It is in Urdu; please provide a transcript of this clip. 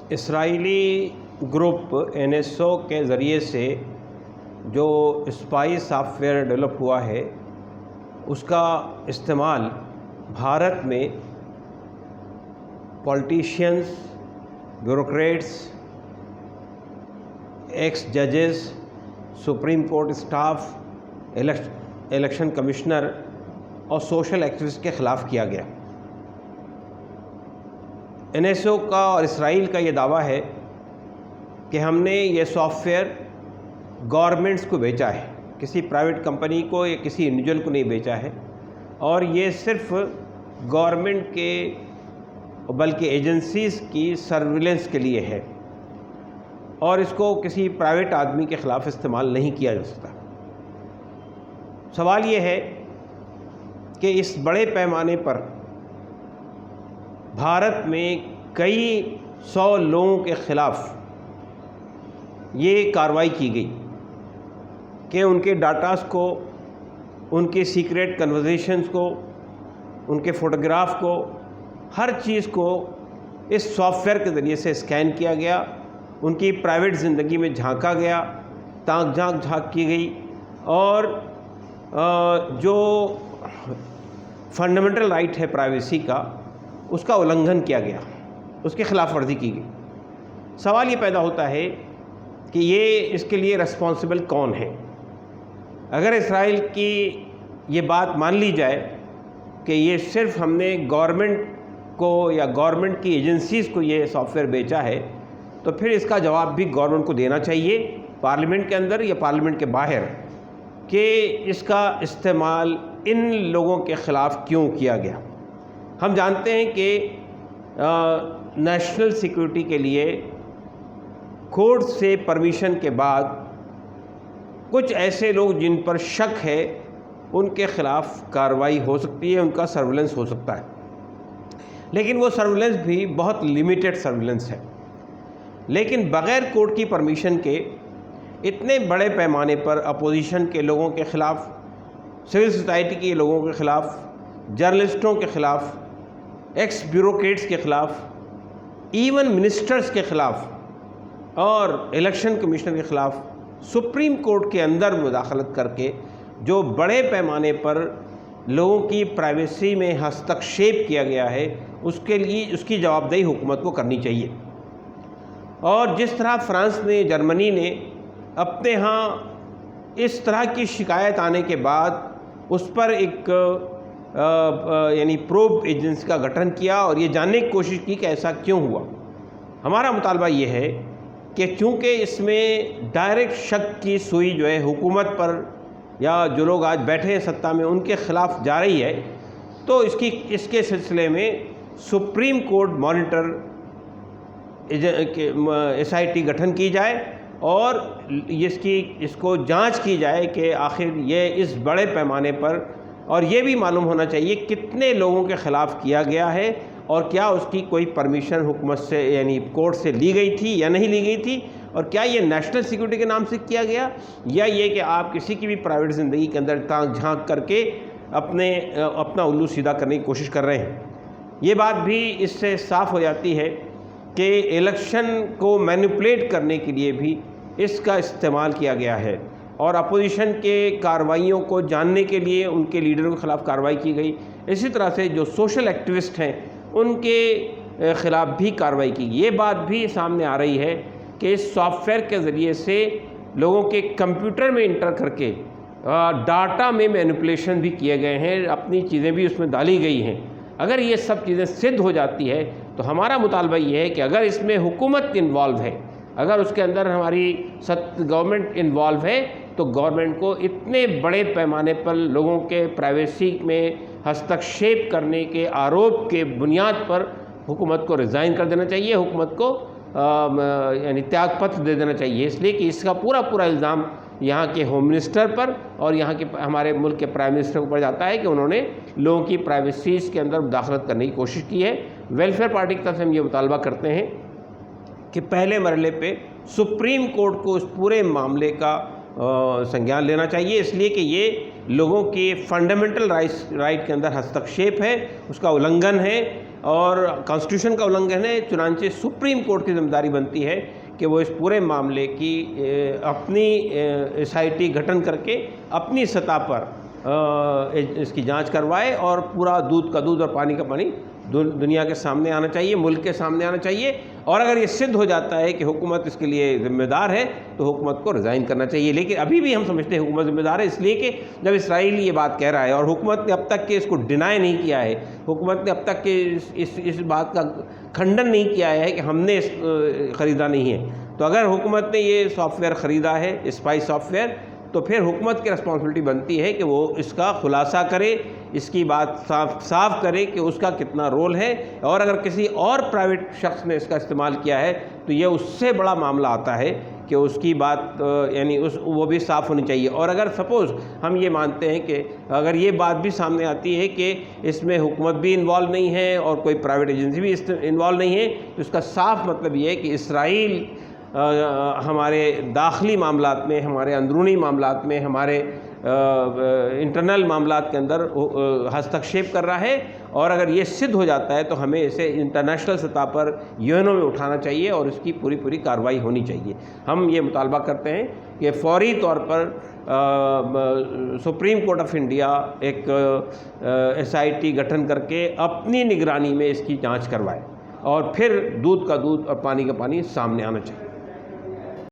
اسرائیلی گروپ NSO کے ذریعے سے جو اسپائی سافٹ ویئر ڈیولپ ہوا ہے اس کا استعمال بھارت میں پولیٹیشینز، بیوروکریٹس، ایکس ججز، supreme court staff, election commissioner اور سوشل ایکٹیوسٹ کے خلاف کیا گیا۔ NSO کا اور اسرائیل کا یہ دعویٰ ہے کہ ہم نے یہ سافٹ ویئر گورنمنٹس کو بیچا ہے، کسی پرائیویٹ کمپنی کو یا کسی انڈیویجول کو نہیں بیچا ہے، اور یہ صرف گورنمنٹ کے بلکہ ایجنسیز کی سرویلنس کے لیے ہے، اور اس کو کسی پرائیویٹ آدمی کے خلاف استعمال نہیں کیا جا سکتا۔ سوال یہ ہے کہ اس بڑے پیمانے پر بھارت میں کئی 100 لوگوں کے خلاف یہ کارروائی کی گئی کہ ان کے ڈاٹاز کو، ان کے سیکریٹ کنورزیشنز کو، ان کے فوٹوگراف کو، ہر چیز کو اس سافٹ ویئر کے ذریعے سے اسکین کیا گیا، ان کی پرائیویٹ زندگی میں جھانکا گیا، تانک جھانک کی گئی، اور جو فنڈامنٹل رائٹ ہے پرائیویسی کا، اس کا النگھن کیا گیا، اس کی خلاف ورزی کی گئی۔ سوال یہ پیدا ہوتا ہے کہ یہ اس کے لیے رسپانسبل کون ہے؟ اگر اسرائیل کی یہ بات مان لی جائے کہ یہ صرف ہم نے گورنمنٹ کو یا گورنمنٹ کی ایجنسیز کو یہ سافٹ ویئر بیچا ہے، تو پھر اس کا جواب بھی گورنمنٹ کو دینا چاہیے، پارلیمنٹ کے اندر یا پارلیمنٹ کے باہر، کہ اس کا استعمال ان لوگوں کے خلاف کیوں کیا گیا۔ ہم جانتے ہیں کہ نیشنل سیکورٹی کے لیے کورٹ سے پرمیشن کے بعد کچھ ایسے لوگ جن پر شک ہے ان کے خلاف کارروائی ہو سکتی ہے، ان کا سرویلنس ہو سکتا ہے، لیکن وہ سرویلنس بھی بہت لیمیٹڈ سرویلنس ہے۔ لیکن بغیر کورٹ کی پرمیشن کے اتنے بڑے پیمانے پر اپوزیشن کے لوگوں کے خلاف، سول سوسائٹی کے لوگوں کے خلاف، جرنلسٹوں کے خلاف، ایکس بیوروکریٹس کے خلاف، ایون منسٹرز کے خلاف اور الیکشن کمیشنر کے خلاف سپریم کورٹ کے اندر مداخلت کر کے جو بڑے پیمانے پر لوگوں کی پرائیویسی میں ہستکشیپ کیا گیا ہے، اس کے لیے اس کی جوابدہی حکومت کو کرنی چاہیے۔ اور جس طرح فرانس نے، جرمنی نے اپنے ہاں اس طرح کی شکایت آنے کے بعد اس پر ایک یعنی پروب ایجنسی کا گٹھن کیا اور یہ جاننے کی کوشش کی کہ ایسا کیوں ہوا۔ ہمارا مطالبہ یہ ہے کہ چونکہ اس میں ڈائریکٹ شک کی سوئی جو ہے حکومت پر یا جو لوگ آج بیٹھے ہیں ستہ میں ان کے خلاف جا رہی ہے، تو اس کے سلسلے میں سپریم کورٹ مانیٹر SIT گٹھن کی جائے اور اس کو جانچ کی جائے کہ آخر یہ اس بڑے پیمانے پر، اور یہ بھی معلوم ہونا چاہیے کتنے لوگوں کے خلاف کیا گیا ہے اور کیا اس کی کوئی پرمیشن حکومت سے یعنی کورٹ سے لی گئی تھی یا نہیں لی گئی تھی، اور کیا یہ نیشنل سیکورٹی کے نام سے کیا گیا، یا یہ کہ آپ کسی کی بھی پرائیویٹ زندگی کے اندر تانک جھانک کر کے اپنا الو سیدھا کرنے کی کوشش کر رہے ہیں۔ یہ بات بھی اس سے صاف ہو جاتی ہے کہ الیکشن کو مینیپولیٹ کرنے کے لیے بھی اس کا استعمال کیا گیا ہے، اور اپوزیشن کے کارروائیوں کو جاننے کے لیے ان کے لیڈروں کے خلاف کارروائی کی گئی۔ اسی طرح سے جو سوشل ایکٹیوسٹ ہیں ان کے خلاف بھی کارروائی کی گئی۔ یہ بات بھی سامنے آ رہی ہے کہ اس سافٹ ویئر کے ذریعے سے لوگوں کے کمپیوٹر میں انٹر کر کے ڈاٹا میں مینیپولیشن بھی کیے گئے ہیں، اپنی چیزیں بھی اس میں ڈالی گئی ہیں۔ اگر یہ سب چیزیں صدھ ہو جاتی ہے تو ہمارا مطالبہ یہ ہے کہ اگر اس میں حکومت انوالو ہے، اگر اس کے اندر ہماری گورنمنٹ انوالو ہے، تو گورنمنٹ کو اتنے بڑے پیمانے پر لوگوں کے پرائیویسی میں ہستکشیپ کرنے کے آروپ کے بنیاد پر حکومت کو ریزائن کر دینا چاہیے، حکومت کو یعنی تیاگ پتر دے دینا چاہیے، اس لیے کہ اس کا پورا الزام یہاں کے ہوم منسٹر پر اور یہاں کے ہمارے ملک کے پرائم منسٹر پر جاتا ہے کہ انہوں نے لوگوں کی پرائیویسیز کے اندر مداخلت کرنے کی کوشش کی ہے۔ ویلفیئر پارٹی کی طرف سے ہم یہ مطالبہ کرتے ہیں کہ پہلے مرحلے پہ سپریم کورٹ کو اس پورے معاملے کا سنجان لینا چاہیے، اس لیے کہ یہ لوگوں کی فنڈامنٹل رائٹ کے اندر ہستکشیپ ہے، اس کا النگھن ہے، اور کانسٹیٹیوشن کا النگھن ہے، چنانچہ سپریم کورٹ کی ذمہ داری بنتی ہے کہ وہ اس پورے معاملے کی اپنی ایس آئی ٹی گٹھن کر کے اپنی سطح پر اس کی جانچ کروائے، اور پورا دودھ کا دودھ اور پانی کا پانی دنیا کے سامنے آنا چاہیے، ملک کے سامنے آنا چاہیے، اور اگر یہ صدھ ہو جاتا ہے کہ حکومت اس کے لیے ذمہ دار ہے تو حکومت کو ریزائن کرنا چاہیے۔ لیکن ابھی بھی ہم سمجھتے ہیں حکومت ذمہ دار ہے، اس لیے کہ جب اسرائیل یہ بات کہہ رہا ہے اور حکومت نے اب تک کہ اس کو ڈینائی نہیں کیا ہے، حکومت نے اب تک کہ اس بات کا کھنڈن نہیں کیا ہے کہ ہم نے خریدا نہیں ہے، تو اگر حکومت نے یہ سافٹ ویئر خریدا ہے، اسپائی سافٹ ویئر، تو پھر حکومت کی رسپانسبلٹی بنتی ہے کہ وہ اس کا خلاصہ کرے، اس کی بات صاف کرے کہ اس کا کتنا رول ہے، اور اگر کسی اور پرائیویٹ شخص نے اس کا استعمال کیا ہے تو یہ اس سے بڑا معاملہ آتا ہے کہ اس کی بات یعنی وہ بھی صاف ہونی چاہیے۔ اور اگر سپوز ہم یہ مانتے ہیں کہ اگر یہ بات بھی سامنے آتی ہے کہ اس میں حکومت بھی انوالو نہیں ہے اور کوئی پرائیویٹ ایجنسی بھی انوالو نہیں ہے، تو اس کا صاف مطلب یہ ہے کہ اسرائیل ہمارے داخلی معاملات میں، ہمارے اندرونی معاملات میں، ہمارے انٹرنل معاملات کے اندر ہستکشیپ کر رہا ہے، اور اگر یہ صدھ ہو جاتا ہے تو ہمیں اسے انٹرنیشنل سطح پر یونو میں اٹھانا چاہیے اور اس کی پوری کارروائی ہونی چاہیے۔ ہم یہ مطالبہ کرتے ہیں کہ فوری طور پر سپریم کورٹ آف انڈیا ایک ایس آئی ٹی گٹھن کر کے اپنی نگرانی میں اس کی جانچ کروائے، اور پھر دودھ کا دودھ اور پانی کا پانی سامنے آنا چاہیے۔